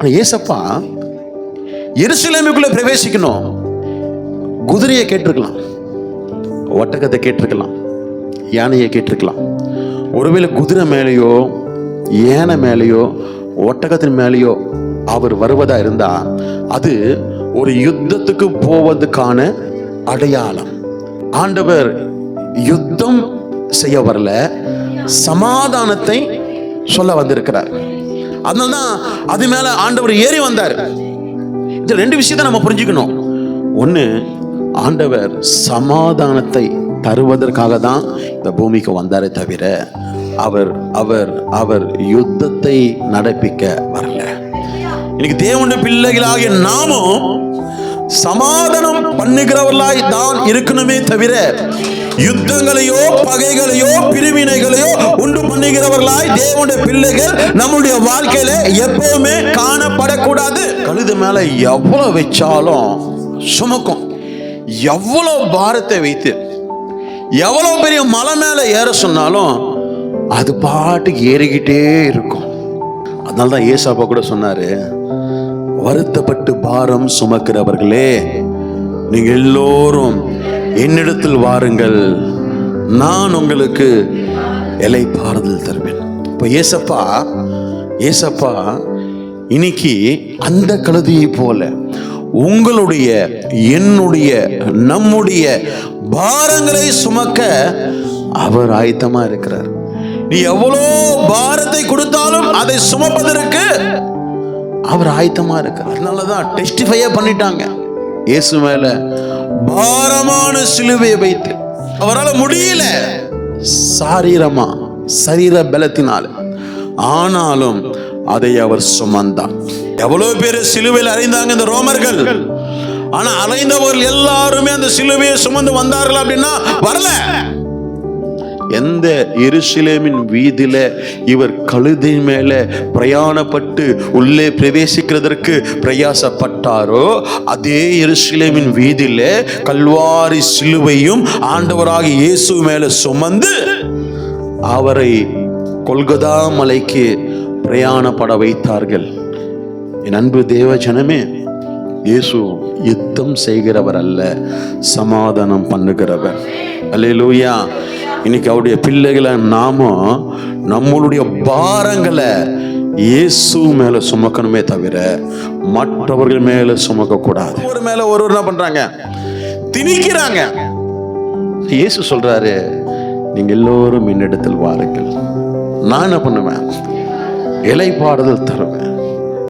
ஆனா ஏசப்பா எருசலேமுக்குள்ள பிரவேசிக்கணும், குதிரையை கேட்டிருக்கலாம், ஒட்டகத்தை கேட்டிருக்கலாம், யானையை கேட்டிருக்கலாம். ஒருவேளை குதிரை மேலேயோ யானை மேலேயோ ஒட்டகத்தின் மேலேயோ அவர் வருவதா இருந்தா அது ஒரு யுத்தத்துக்கு போவதுக்கான அடையாளம். ஆண்டவர் யுத்தம் செய்ய வரல, சமாதானத்தை சொல்ல வந்திருக்கிறார். அதனால்தான் அது மேல ஆண்டவர் ஏறி வந்தார். இந்த ரெண்டு விஷயத்தை நம்ம புரிஞ்சுக்கணும். ஒண்ணு, ஆண்டவர் சமாதானத்தை தருவதற்காக தான் இந்த பூமிக்கு வந்தாரே தவிர அவர் அவர் அவர் யுத்தத்தை நடப்பிக்க வரல. இன்னைக்கு தேவனுடைய பிள்ளைகளாகிய நாமும் சமாதானம் பண்ணுகிறவர்களாய் தான் இருக்கணுமே தவிர யுத்தங்களையோ பகைகளையோ பிரிவினைகளையோ உண்டு பண்ணுகிறவர்களாய் தேவனுடைய பிள்ளைகள் நம்முடைய வாழ்க்கையில எப்பவுமே காணப்படக்கூடாது. கழுது மேல எவ்வளவு வச்சாலும் சுமக்கும், எவ்வளவு பாரத்தை வைத்து எவ்வளவு பெரிய மலை மேல ஏற சொன்னாலும் அது பாட்டுக்கு ஏறிக்கிட்டே இருக்கும். அதனால்தான் ஏசாப்பா கூட சொன்னாரு, வருத்தப்பட்டு பாரம் சுமக்கிறவர்களே நீங்க எல்லோரும் என்னிடத்தில் வாருங்கள், நான் உங்களுக்கு இளைப்பாறுதல் தருவேன். இப்ப ஏசப்பா இன்னைக்கு அந்த கழுதையை போல உங்களுடைய என்னுடைய நம்முடைய பாரங்களை சுமக்க அவர் ஆயத்தமா இருக்கிறார். நீ எவ்வளோ பாரத்தை கொடுத்தாலும் அதை சுமப்பதற்கு அவர் ஆயத்தமா இருக்கிறார். அதனாலதான் டெஸ்டிஃபையா பண்ணிட்டாங்க, இயேசு மேல பாரமான சிலுவையை வைத்து அவரால் முடியல சரீர பலத்தினால, ஆனாலும் அதை அவர் சுமந்தார். எவ்வளவு பேர் சிலுவையில் அறைந்தாங்க இந்த ரோமர்கள், ஆனா அறைந்தவர்கள் எல்லாருமே அந்த சிலுவையை சுமந்து வந்தார்கள் அப்படின்னா வரல. எந்த எருசலேமின் வீதியில இவர் கழுதை மேல பிரயாணப்பட்டு உள்ளே பிரவேசிக்கிறதற்கு பிரயாசப்பட்டாரோ அதே எருசலேமின் வீதியில கல்வாரி சிலுவையும் ஆண்டவராக இயேசு மேல சுமந்து அவரை கொல்கதா மலைக்கு பிரயாணப்பட வைத்தார்கள். என் அன்பு தேவ ஜனமே, இயேசு யுத்தம் செய்கிறவர் அல்ல, சமாதானம் பண்ணுகிறவர். அல்லேலூயா. இன்னைக்கு அவருடைய பிள்ளைகளை நாமும் நம்மளுடைய பாரங்களை இயேசு மேல சுமக்கணுமே தவிர மற்றவர்கள் மேல சுமக்க கூடாது. ஒரு மேல ஒருவர் என்ன பண்றாங்க, திணிக்கிறாங்க. இயேசு சொல்றாரு, நீங்க எல்லோரும் என்னிடத்தில் வாருங்கள், நான் என்ன பண்ணுவேன், இளைப்பாறுதல் தருவேன்.